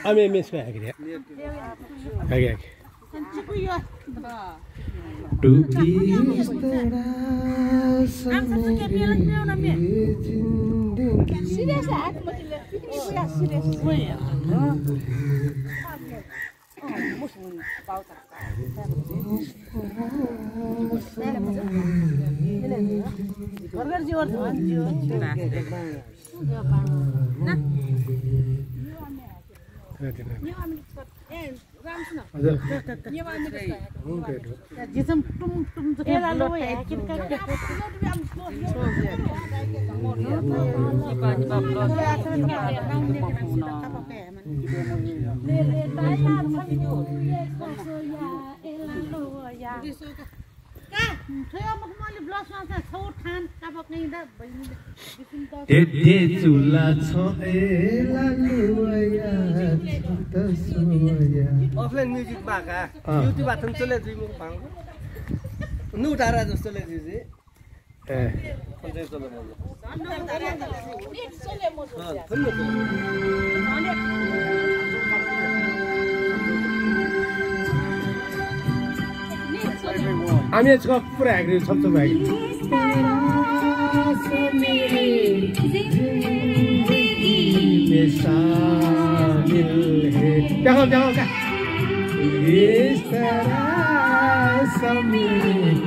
Ame mesme agri. Agi. Tu is tera Dede chula choela luaya tasuaya. Offline music baka. YouTube atham chale jui mo bang. Nu dara jasto le jui. Konjai chale mo. Ami यसको पुरा agree सब भाइ देखो देखो क्या इस तरह समेत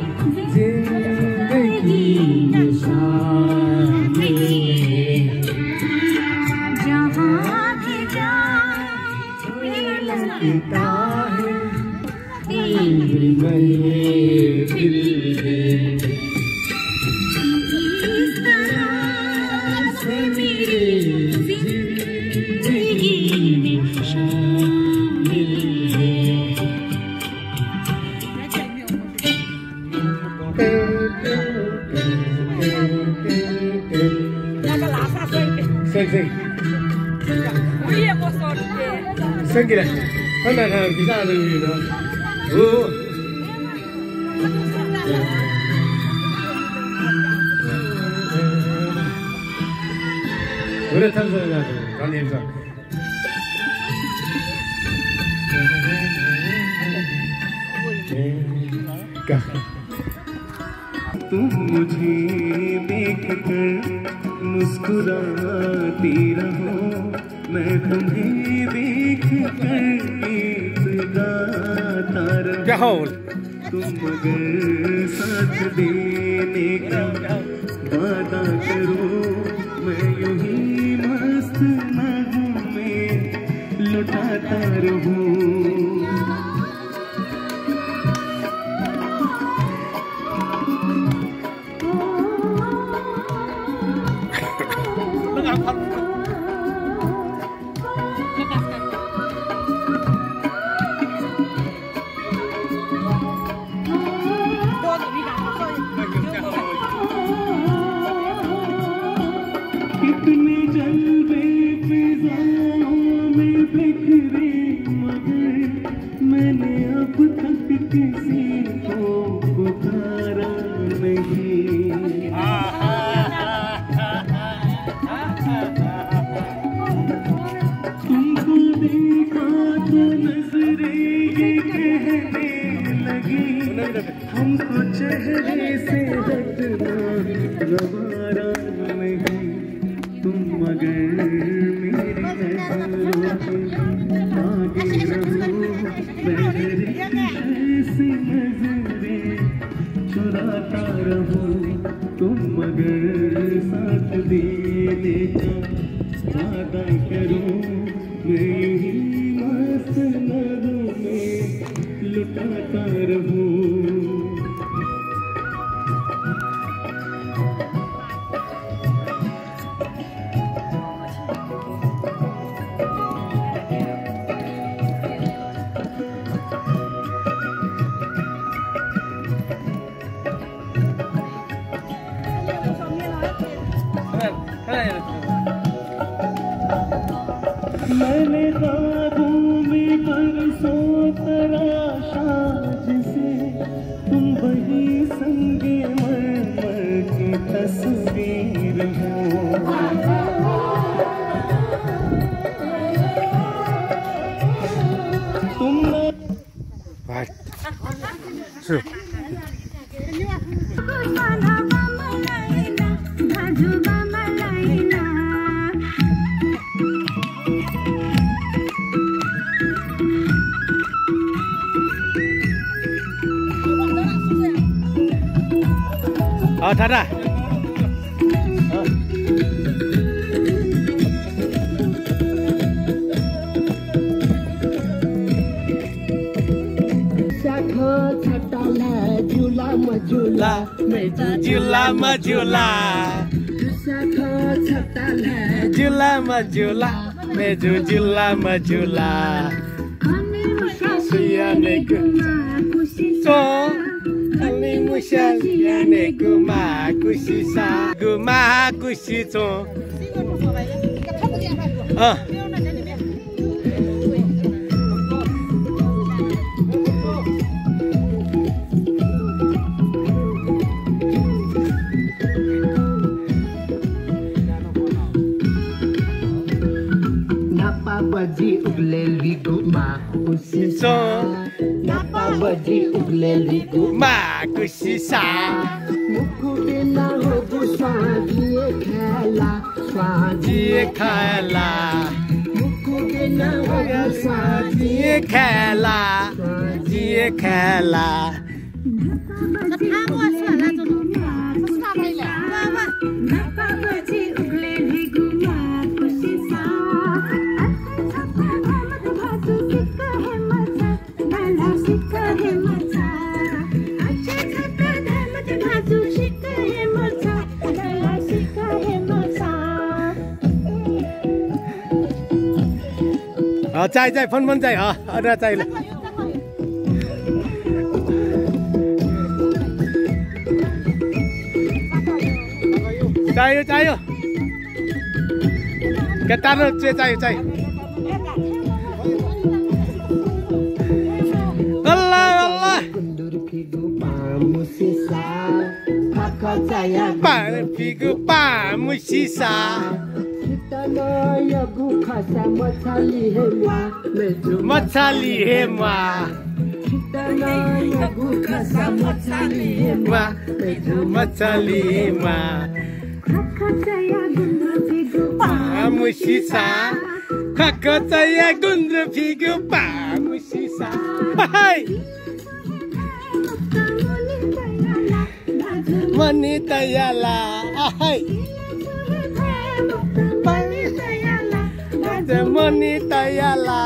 जिंदगी में शामिल जहाँ भी लगता है Sengkira, kan ada bisa ada gitu. Udah tahu sudah kan ini. तुम मुझे देखकर मुस्कुराती रहो मैं तुम्हें देखकर गीत गाता रहूं तुम मगर साथ देने का वादा करो मैं यूं ही मस्त नगमे लुटाता रहूं कितने जलवे फिजाओं में बिखरे मगर मैंने अब तक किसी को पुकारा नहीं तुमको देखा तो नजरें ये कहने लगी हमको चेहरे से हटना गवारा नहीं तुम मगर मेरी नजरों के आगे रहो मेरे ऐसी नजरें चुराता रहो तुम मगर साथ देने का वादा करो मैं यूं ही मस्त नजरों में लुटाता रहूं मैंने ख्वाबों में परसों तराशा जिसे तुम वही संगे मरमर की तस्वीर हो थाटा झुला मझुला झुला मझुला मेजु झुला मझुला सियाने सो अनि मुसा सियाने गुमा कुसिसा गुमा कुसिचो Bagi ugleli guma kusisa Napa bagi ugleli guma kusisa Mukudena hobu swagiye khala Mukudena hobu swagiye khala Napa bagi ugleli guma kusisa chạy phân chạy ở đây chạy này chạy cái ta nó chạy Allah pa figu pa musisa मछली है माँ मछली माँ मुसिसा खकचया गुन्द्र फिगु पा मुसिसा money तयाला Moni tayala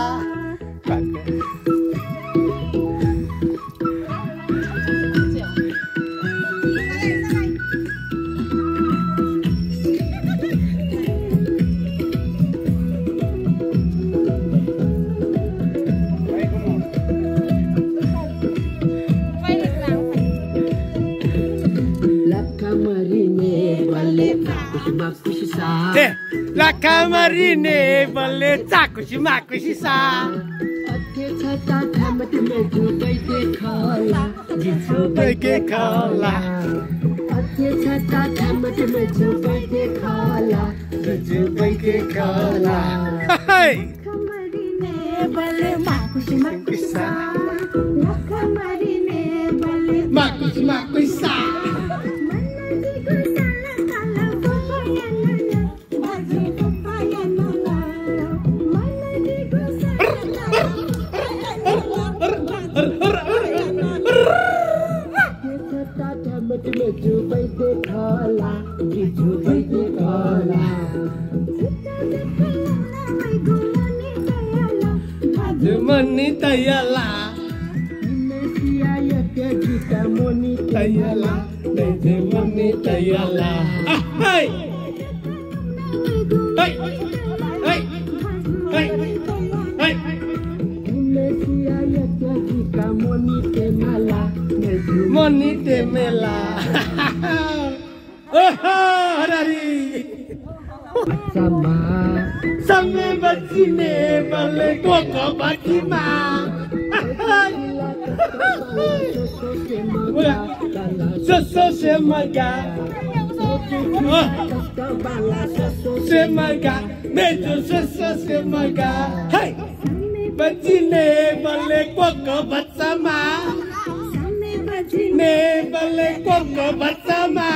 La camarine balle takushi makushi sa Chata thamat meju baike khala jichu baike khala chata thamat meju baike khala jichu baike khala kamarine balle makushi makushi sa kamarine balle makushi makushi sa Moni tayala tayala moni tayala hey hey hey hey hey moni temela oh harari Same bachine balle koko bachima Soso semaga Semaga Mejo soso semaga Hey Bachine balle koko bachama Ne balle koko bachama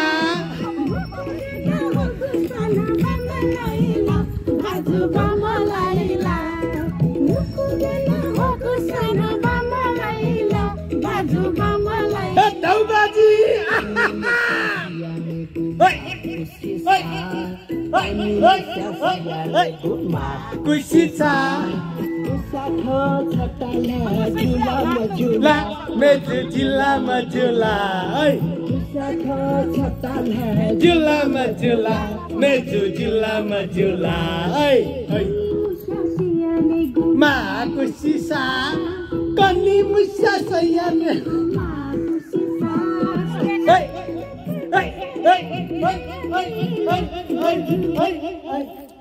Tahu baji खुसी छ झुला मेजु झुलामा झुला झुलामा झुला मेजु झुलामा झुला मा खुसी छ कनी मुसा सयाने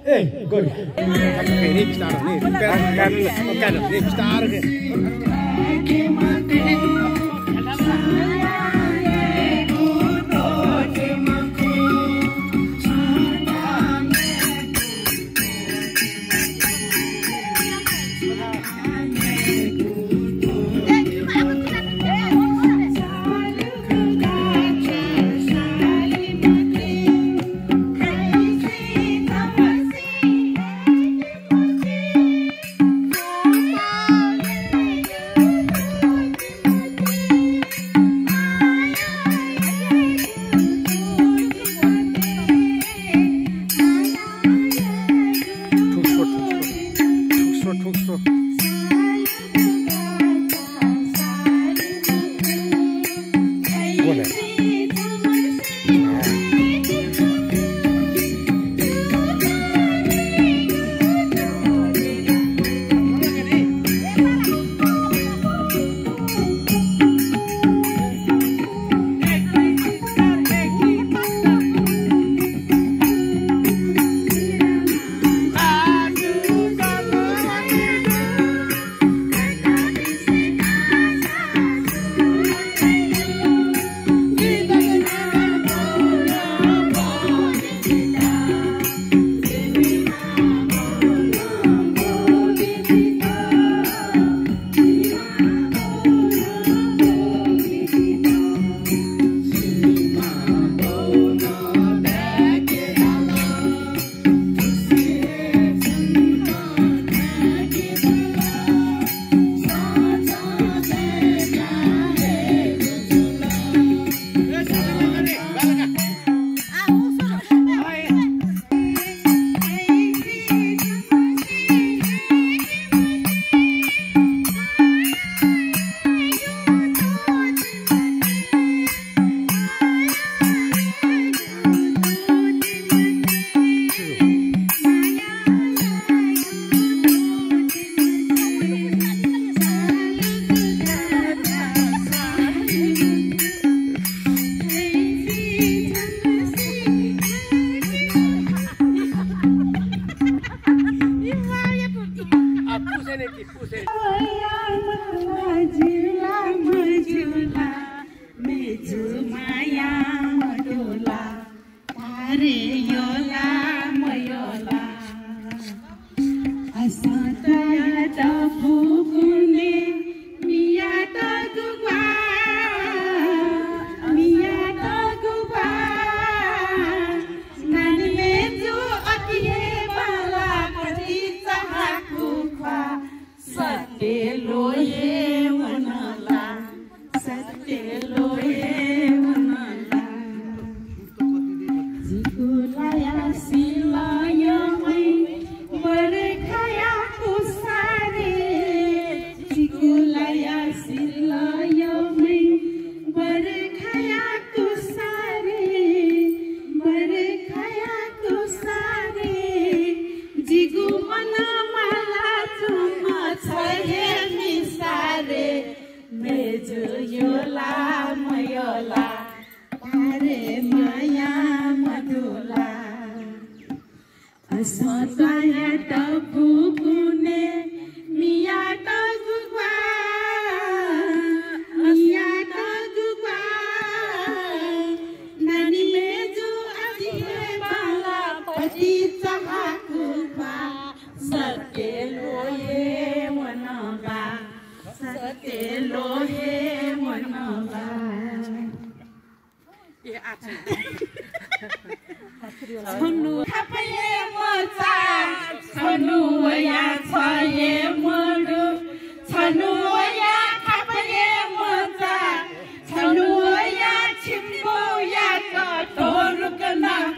Hey, go ahead. Ini besar nih. Kan ini besar nih.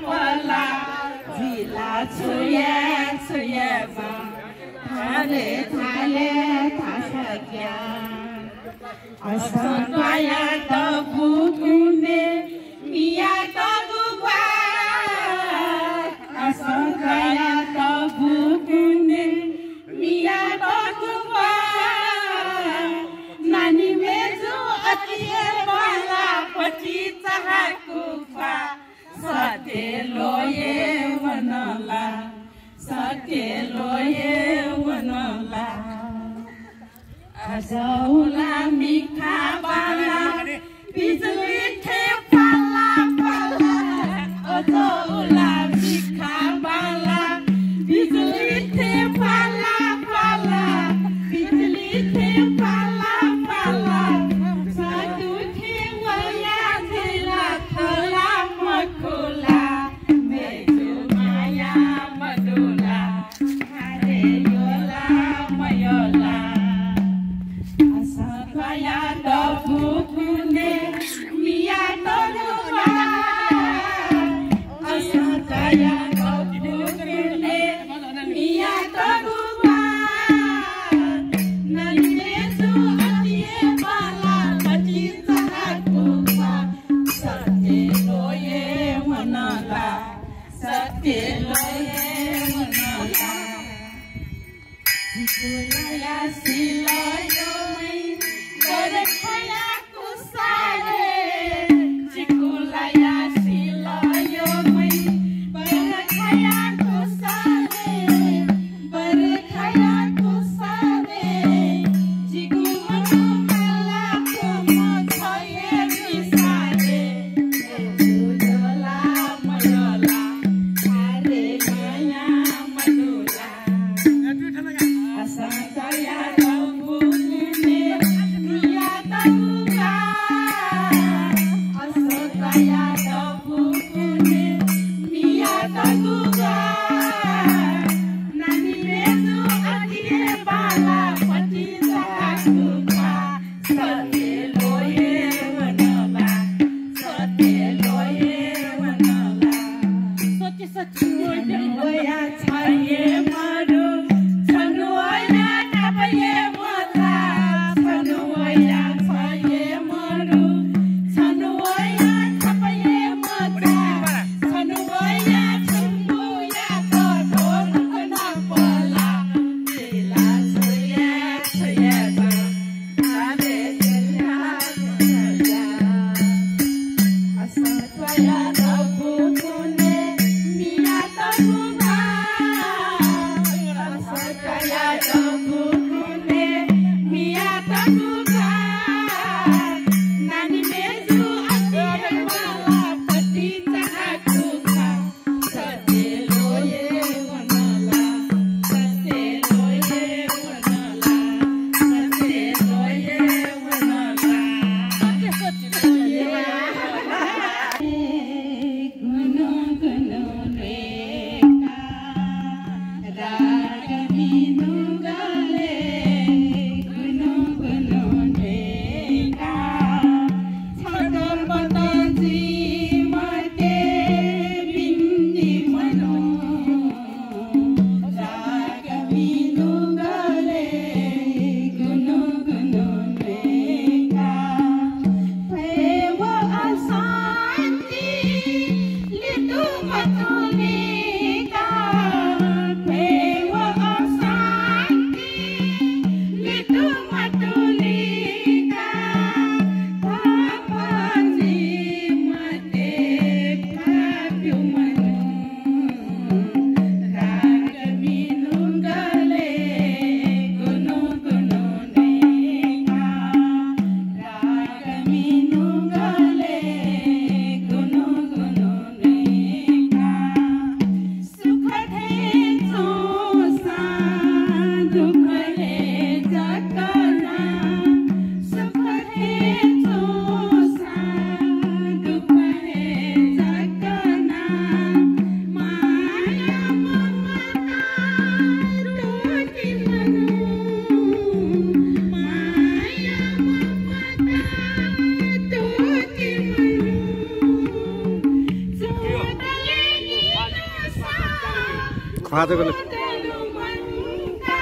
Hola. थाले थाले थासक्या असंतया तबुकुने मिया तबुवा असंतया तबुकुने मिया तबुवा नानी मेजु अतिए बाला पची चहाकुफा सते लोये वनला सते लोये वनला आजौला मिठा बाला बिजुली थे पाला पाला आजौला मिठा बाला बिजुली थे पाला पाला बिजुली थे पाला पाला साधु थे वया जिला थला मखुला मेजु माया मडुला हरे योला मयोला asakaya tobukune miya tobukwa asakaya tobukune miya tobukwa nanimesu atie bala pacita hakupa sate loye manala sate loye manala sikulaya silayo berkhaya kusare sikulaya silayo mai berkhaya kusare jigu manu mala kumo thoye bisare mejola mayola hare maya madula asakaya tobukune miya tobukwa asakaya tobukune miya tobukwa nani mezu atie bala pati sahakuka sate loye wanala sate loye wanala sati sati loya chaye maru chanuaya kapaye mata chanuaya chaye maru chanuaya kapaye mata chanuaya chumbuya to kana pala dila soya soya ba ave jaya jaya asakaya tobukune miya tobukwa asakaya tobukune miya tobukwa nani mezu atie bala pati tahakuka sate loye wanala sate loye wanala sate loye wanala sate loye guno guno reka ragavinu gale guno guno reka chadar pataji mate bindi mano ragavinu gale guno guno reka Pewa asanti litu matulika Pewa asanti litu matulika Papaji mate kapyu manu Ragavinu gale guno guno neka Ragavinu gale guno guno neka sukha the chosa dukha he jakana sukha the chosa dukha he jakana maya mamata toti manu maya mamata toti manu Father, Sudale ni sa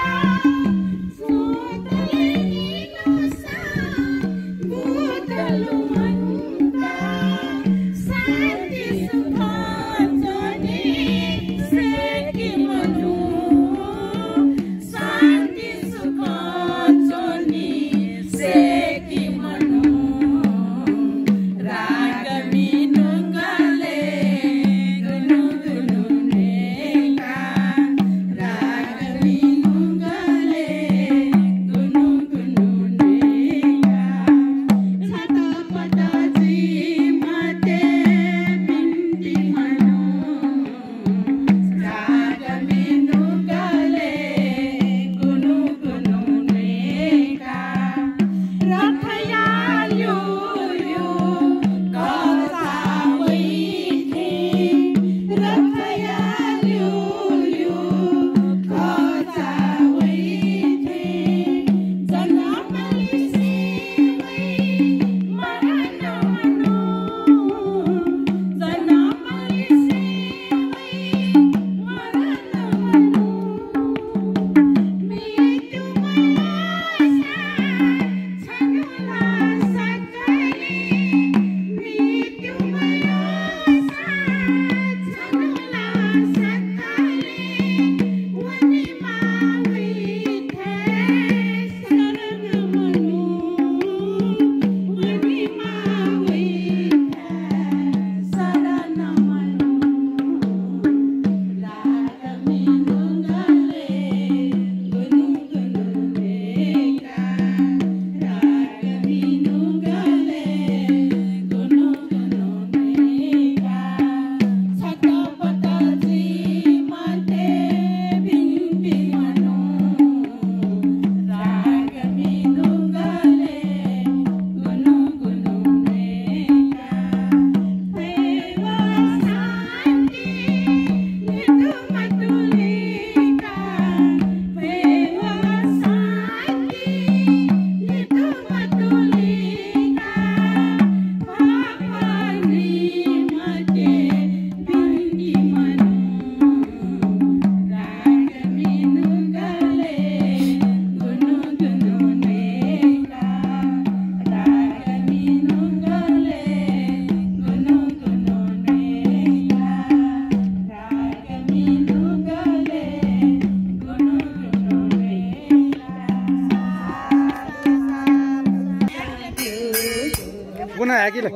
कि ल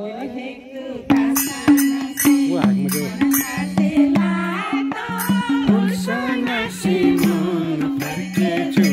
wah muncul sana simon perkeju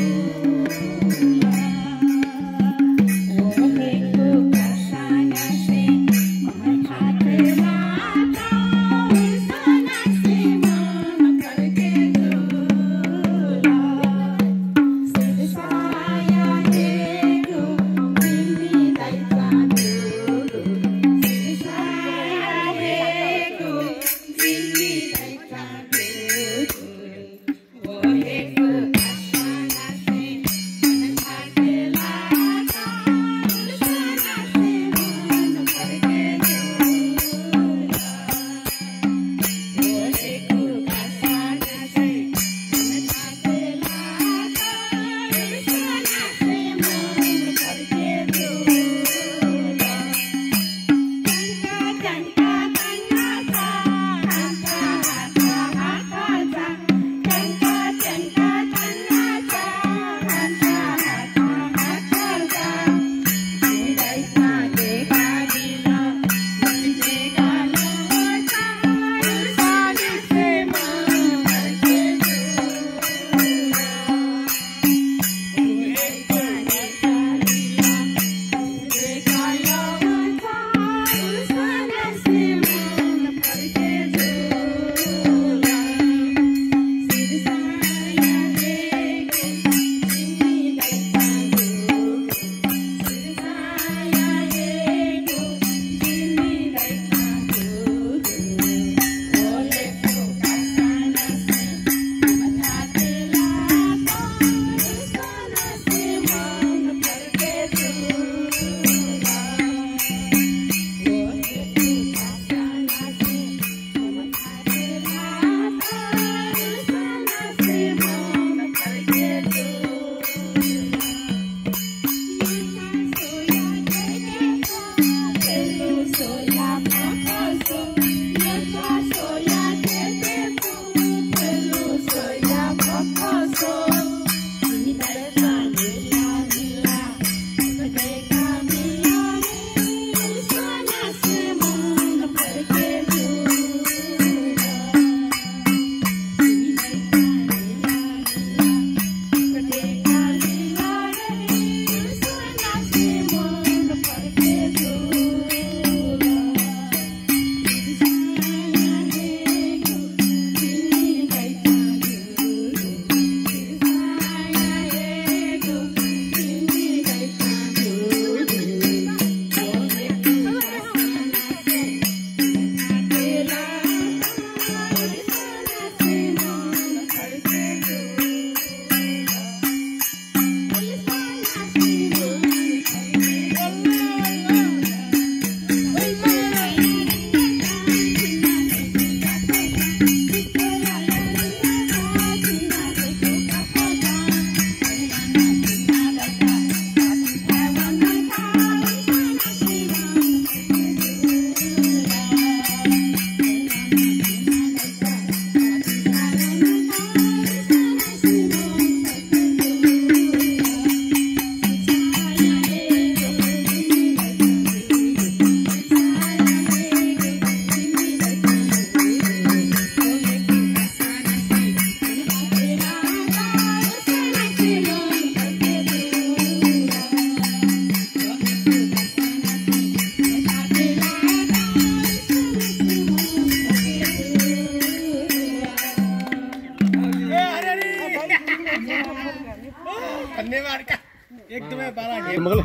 एकदमै बाला घेर मगले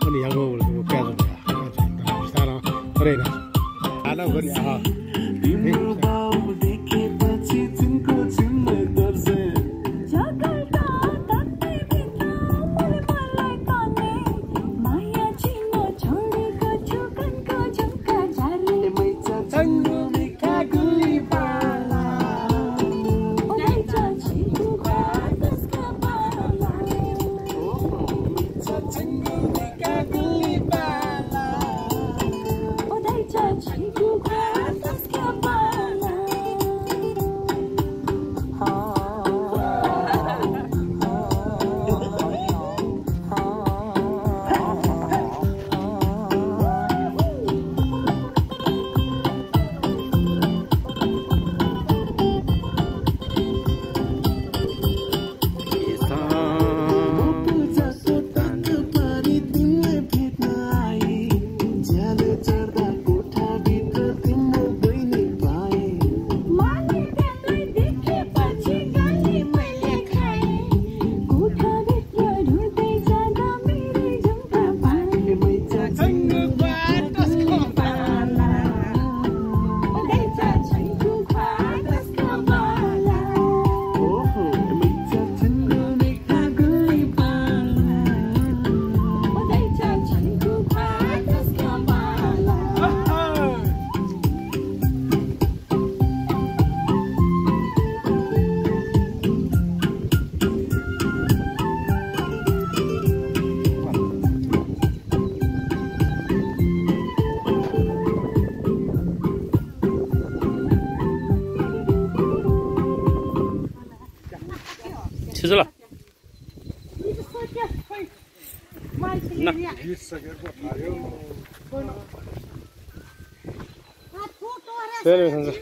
अनि यहाँ गयो प्याज सारा परे ना आना गरी आ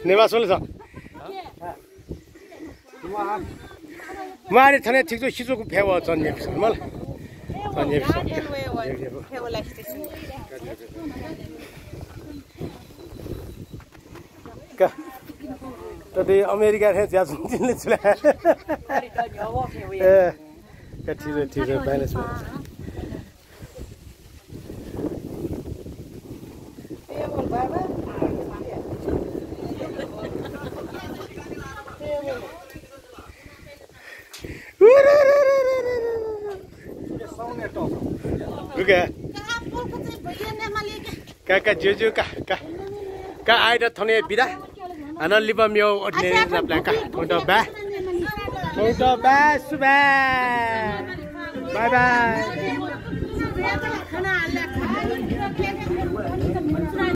नेवा सोल्छ मारे थाने ठीक जो 시조고 배워 전 예비서 말. 전 예비서. का तदे अमेरिका है ज्या सुनले चला ए का ठीक है बैलेंस में Kakak juju ka ada thone bida ana liba myo odne lapla ka thonto ba suba bye bye